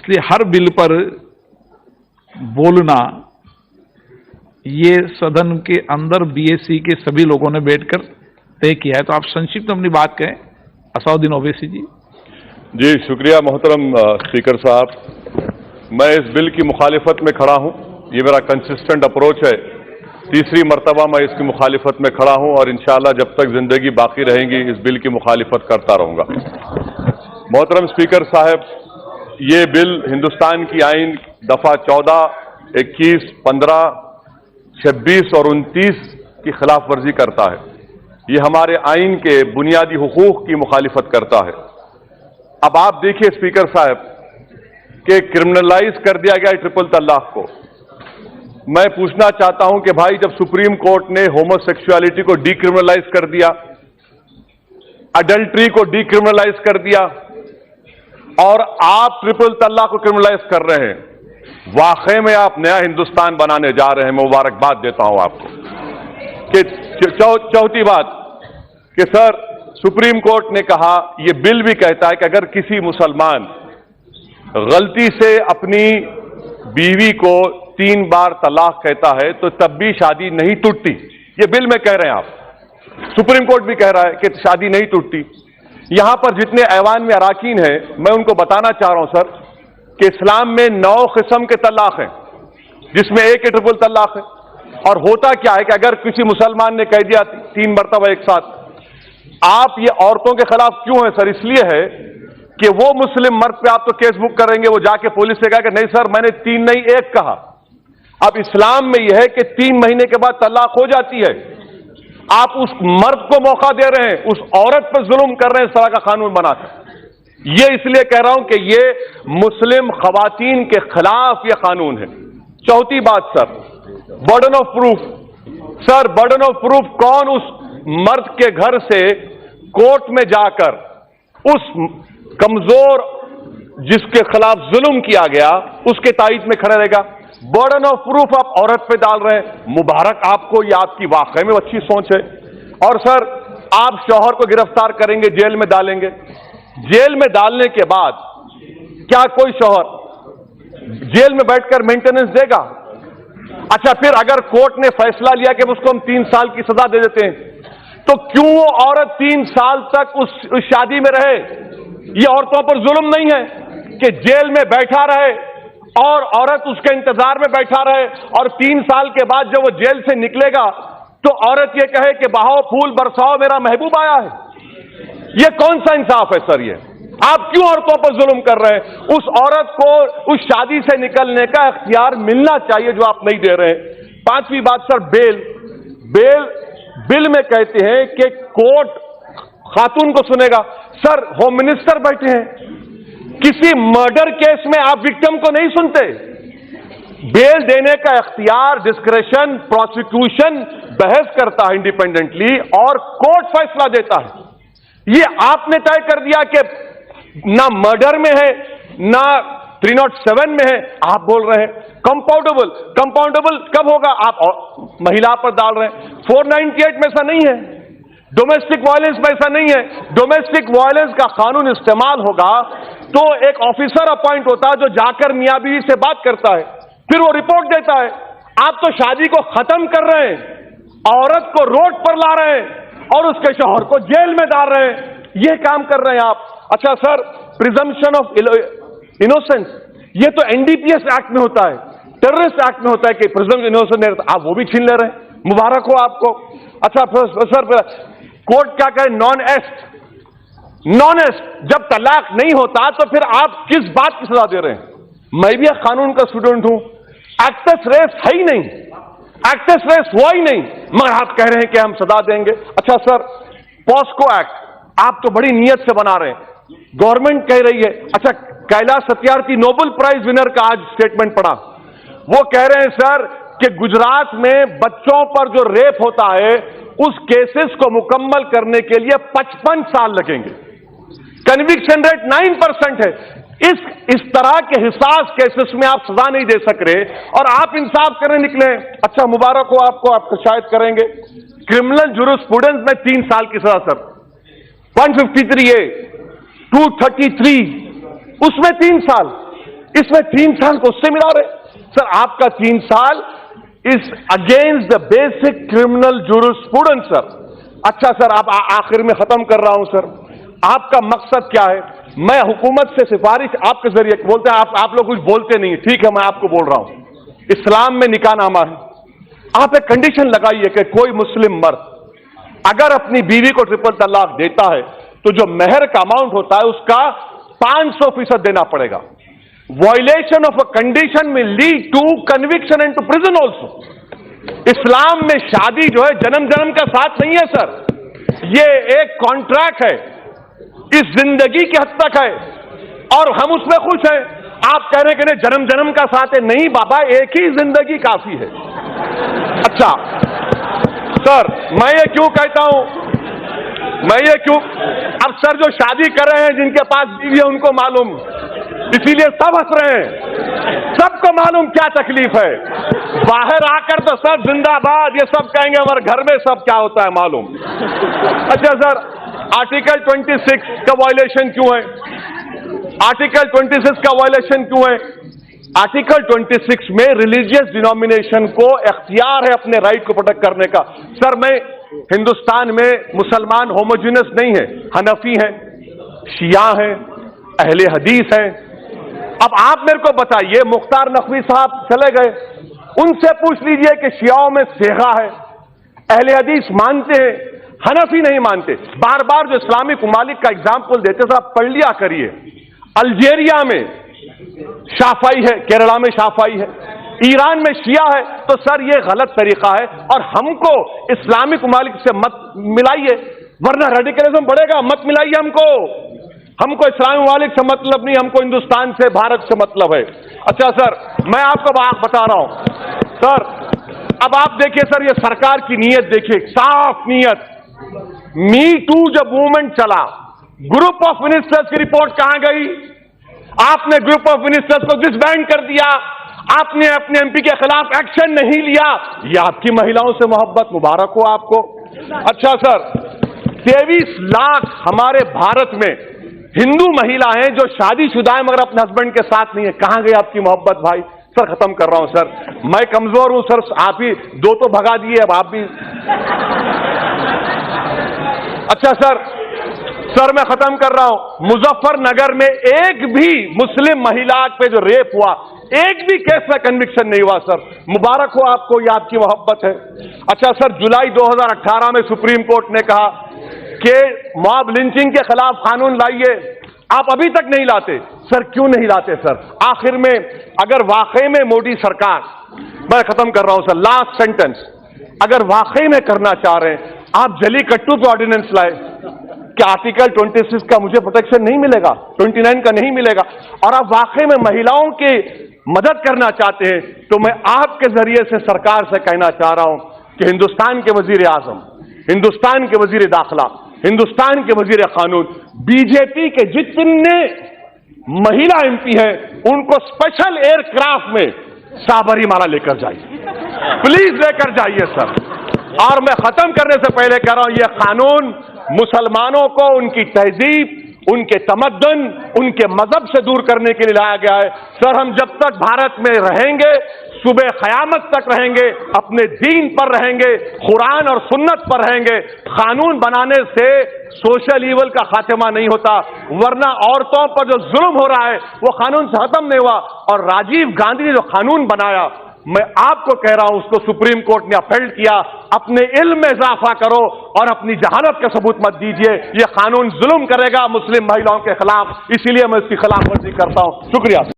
इसलिए हर बिल पर बोलना, ये सदन के अंदर बीएससी के सभी लोगों ने बैठकर तय किया है। तो आप संक्षिप्त अपनी बात कहें असदुद्दीन ओवैसी जी। जी शुक्रिया मोहतरम स्पीकर साहब। मैं इस बिल की मुखालिफत में खड़ा हूं, ये मेरा कंसिस्टेंट अप्रोच है। तीसरी मर्तबा मैं इसकी मुखालिफत में खड़ा हूं और इंशाअल्लाह जब तक जिंदगी बाकी रहेंगी इस बिल की मुखालिफत करता रहूंगा। मोहतरम स्पीकर साहब, ये बिल हिंदुस्तान की आइन दफा 14, 21, 15, 26 और 29 की खिलाफ वर्जी करता है। ये हमारे आइन के बुनियादी हुकूक की मुखालिफत करता है। अब आप देखिए स्पीकर साहब कि क्रिमिनलाइज कर दिया गया ट्रिपल तलाक को। मैं पूछना चाहता हूं कि भाई, जब सुप्रीम कोर्ट ने होमोसेक्सुअलिटी को डीक्रिमिनलाइज कर दिया, अडल्ट्री को डीक्रिमिनलाइज कर दिया और आप ट्रिपल तलाक को क्रिमिनलाइज कर रहे हैं, वाकई में आप नया हिंदुस्तान बनाने जा रहे हैं। मैं मुबारकबाद देता हूं आपको। कि चौथी बात कि सर, सुप्रीम कोर्ट ने कहा, यह बिल भी कहता है कि अगर किसी मुसलमान गलती से अपनी बीवी को 3 बार तलाक कहता है तो तब भी शादी नहीं टूटती। ये बिल में कह रहे हैं आप, सुप्रीम कोर्ट भी कह रहा है कि शादी नहीं टूटती। यहां पर जितने ऐवान में अराकीन हैं, मैं उनको बताना चाह रहा हूं सर कि इस्लाम में 9 किस्म के तलाक हैं, जिसमें एक ही ट्रिपल तलाक है। और होता क्या है कि अगर किसी मुसलमान ने कह दिया 3 मरतबा एक साथ, आप ये औरतों के खिलाफ क्यों है सर? इसलिए है कि वो मुस्लिम मर्द पे आप तो केस बुक करेंगे, वो जाके पुलिस से कहा कि नहीं सर मैंने 3 नहीं 1 कहा। अब इस्लाम में यह है कि 3 महीने के बाद तलाक हो जाती है। आप उस मर्द को मौका दे रहे हैं, उस औरत पर जुल्म कर रहे हैं इस तरह का कानून बनाकर। यह इसलिए कह रहा हूं कि यह मुस्लिम खवातीन के खिलाफ यह कानून है। चौथी बात sir, burden of proof. Sir, burden of proof कौन उस मर्द के घर से कोर्ट में जाकर उस कमजोर जिसके खिलाफ जुल्म किया गया उसके तायद में खड़ा रहेगा? बर्डन ऑफ प्रूफ आप औरत पे डाल रहे हैं। मुबारक आपको, ये आपकी वाकई में अच्छी सोच है। और सर, आप शौहर को गिरफ्तार करेंगे, जेल में डालेंगे। जेल में डालने के बाद क्या कोई शौहर जेल में बैठकर मेंटेनेंस देगा? अच्छा, फिर अगर कोर्ट ने फैसला लिया कि उसको हम 3 साल की सजा दे देते हैं, तो क्यों वो औरत 3 साल तक उस शादी में रहे? ये औरतों पर जुल्म नहीं है कि जेल में बैठा रहे और औरत उसके इंतजार में बैठा रहे और 3 साल के बाद जब वो जेल से निकलेगा तो औरत ये कहे कि बहाओ फूल बरसाओ मेरा महबूब आया है? ये कौन सा इंसाफ है सर? ये आप क्यों औरतों पर जुल्म कर रहे हैं? उस औरत को उस शादी से निकलने का इख्तियार मिलना चाहिए जो आप नहीं दे रहे हैं। 5वीं बात सर, बेल बिल में कहते हैं कि कोर्ट खातून को सुनेगा। सर, होम मिनिस्टर बैठे हैं, किसी मर्डर केस में आप विक्टिम को नहीं सुनते? बेल देने का इख्तियार, डिस्क्रेशन, प्रोसिक्यूशन बहस करता है इंडिपेंडेंटली और कोर्ट फैसला देता है। ये आपने तय कर दिया कि ना मर्डर में है ना 307 में है। आप बोल रहे हैं कंपाउंडेबल कब होगा? आप महिला पर डाल रहे हैं। 498 में ऐसा नहीं है। डोमेस्टिक वायलेंस में ऐसा नहीं है। डोमेस्टिक वायलेंस का कानून इस्तेमाल होगा तो एक ऑफिसर अपॉइंट होता है जो जाकर मियां बीवी से बात करता है, फिर वो रिपोर्ट देता है। आप तो शादी को खत्म कर रहे हैं, औरत को रोड पर ला रहे हैं और उसके शौहर को जेल में डाल रहे हैं। ये काम कर रहे हैं आप। अच्छा सर, प्रिजम्पशन ऑफ इनोसेंस, ये तो एनडीपीएस एक्ट में होता है, टेररिस्ट एक्ट में होता है कि प्रिजम्पशन इनोसेंस, आप वो भी छीन ले रहे हैं। मुबारक हो आपको। अच्छा सर, कोर्ट क्या कहे? नॉन एस्ट जब तलाक नहीं होता तो फिर आप किस बात की सजा दे रहे हैं? मैं भी एक कानून का स्टूडेंट हूं। एक्टस रेस है ही नहीं, एक्टस रेस हुआ ही नहीं, मगर आप कह रहे हैं कि हम सजा देंगे। अच्छा सर, पॉस्को एक्ट आप तो बड़ी नीयत से बना रहे हैं, गवर्नमेंट कह रही है। अच्छा, Kailash Satyarthi Nobel prize winner का आज स्टेटमेंट पढ़ा, वो कह रहे हैं सर कि गुजरात में बच्चों पर जो रेप होता है उस केसेस को मुकम्मल करने के लिए 55 साल लगेंगे। कन्विक्शन रेट 9% है। इस तरह के हिसास केसेस में आप सजा नहीं दे सक रहे और आप इंसाफ करने निकले। अच्छा, मुबारक हो आपको, आप शायद करेंगे। क्रिमिनल जूरिस्प्रूडेंस में 3 साल की सजा सर, 153A, 233 उसमें 3 साल। इसमें 3 साल को उससे मिला रहे। सर आपका 3 साल is against the basic criminal jurisprudence sir. अच्छा सर, आप आखिर में खत्म कर रहा हूं सर, आपका मकसद क्या है? मैं हुकूमत से सिफारिश आपके जरिए बोलते हैं, आप लोग कुछ बोलते नहीं, ठीक है मैं आपको बोल रहा हूं। इस्लाम में निकाहनामा है, आप एक कंडीशन लगाइए कि कोई मुस्लिम मर्द अगर अपनी बीवी को ट्रिपल तलाक देता है तो जो मेहर का अमाउंट होता है उसका 500% देना पड़ेगा। वायलेशन ऑफ अ कंडीशन में lead to conviction and to prison also. इस्लाम में शादी जो है जन्म जन्म का साथ नहीं है सर, ये एक कॉन्ट्रैक्ट है, इस जिंदगी की हद तक है और हम उसमें खुश हैं। आप कह रहे हैं कि नहीं जन्म जन्म का साथ है, नहीं बाबा, एक ही जिंदगी काफी है। अच्छा सर, मैं ये क्यों कहता हूं, अब सर जो शादी कर रहे हैं जिनके पास बीवी है उनको मालूम, इसीलिए सब हंस रहे हैं, सबको मालूम क्या तकलीफ है। बाहर आकर तो सब जिंदाबाद ये सब कहेंगे, हमारे घर में सब क्या होता है मालूम। अच्छा सर, आर्टिकल 26 का वायलेशन क्यों है? आर्टिकल 26 का वायलेशन क्यों है? आर्टिकल 26 में रिलीजियस डिनोमिनेशन को इख्तियार है अपने राइट को प्रोटेक्ट करने का। सर मैं हिंदुस्तान में मुसलमान होमोजिनस नहीं है, हनफी हैं, शिया हैं, अहले हदीस हैं। अब आप मेरे को बताइए, मुख्तार नकवी साहब चले गए, उनसे पूछ लीजिए कि शियाओं में सेगा है, अहले हदीस मानते हैं, हनफी नहीं मानते। बार बार जो इस्लामिक ममालिक का एग्जाम्पल देते सर आप पढ़ लिया करिए। अल्जीरिया में शाफाई है, केरला में शाफाई है, ईरान में शिया है, तो सर ये गलत तरीका है और हमको इस्लामिक ममालिक से मत मिलाइए वरना रेडिकलिज्म बढ़ेगा। मत मिलाइए हमको इस्लामिक ममालिक से मतलब नहीं, हमको हिंदुस्तान से, भारत से मतलब है। अच्छा सर, मैं आपको बता रहा हूं सर, अब आप देखिए सर, ये सरकार की नीयत देखिए, साफ नीयत। मी टू जब मूवमेंट चला, ग्रुप ऑफ मिनिस्टर्स की रिपोर्ट कहां गई? आपने ग्रुप ऑफ मिनिस्टर्स को डिसबैंड कर दिया, आपने अपने एमपी के खिलाफ एक्शन नहीं लिया। ये आपकी महिलाओं से मोहब्बत, मुबारक हो आपको। अच्छा सर, 23 लाख हमारे भारत में हिंदू महिला हैं जो शादीशुदा है मगर अपने हस्बैंड के साथ नहीं है। कहां गई आपकी मोहब्बत भाई? सर खत्म कर रहा हूं सर, मैं कमजोर हूं सर, आप ही 2 तो भगा दिए, अब आप भी। अच्छा सर मैं खत्म कर रहा हूं। मुजफ्फरनगर में एक भी मुस्लिम महिला पे जो रेप हुआ, एक भी केस में कन्विक्शन नहीं हुआ सर, मुबारक हो आपको, ये आपकी मोहब्बत है। अच्छा सर, जुलाई 2018 में सुप्रीम कोर्ट ने कहा कि मॉब लिंचिंग के खिलाफ कानून लाइए, आप अभी तक नहीं लाते। सर क्यों नहीं लाते सर? आखिर में अगर वाकई में मोदी सरकार, मैं खत्म कर रहा हूं सर, लास्ट सेंटेंस, अगर वाकई में करना चाह रहे हैं, आप जलीकट्टू पे ऑर्डिनेंस लाए कि आर्टिकल 26 का मुझे प्रोटेक्शन नहीं मिलेगा, 29 का नहीं मिलेगा, और आप वाकई में महिलाओं की मदद करना चाहते हैं, तो मैं आपके जरिए से सरकार से कहना चाह रहा हूं कि हिंदुस्तान के वजीर आजम, हिंदुस्तान के वजीर दाखिला, हिंदुस्तान के वजीर कानून, बीजेपी के जितने महिला एमपी हैं उनको स्पेशल एयरक्राफ्ट में साबरीमाला लेकर जाइए, प्लीज लेकर जाइए सर। और मैं खत्म करने से पहले कह रहा हूं, यह कानून मुसलमानों को उनकी तहजीब, उनके तमद्दुन, उनके मजहब से दूर करने के लिए लाया गया है। सर हम जब तक भारत में रहेंगे, सुबह क़यामत तक रहेंगे, अपने दीन पर रहेंगे, कुरान और सुन्नत पर रहेंगे। कानून बनाने से सोशल ईवल का खात्मा नहीं होता, वरना औरतों पर जो जुल्म हो रहा है वो कानून से खत्म नहीं हुआ। और राजीव गांधी ने जो कानून बनाया, मैं आपको कह रहा हूं उसको सुप्रीम कोर्ट ने अपहेल्ड किया। अपने इल्म में इजाफा करो और अपनी जहालत का सबूत मत दीजिए। यह कानून जुल्म करेगा मुस्लिम महिलाओं के खिलाफ, इसीलिए मैं इसकी खिलाफ वर्जी करता हूं। शुक्रिया।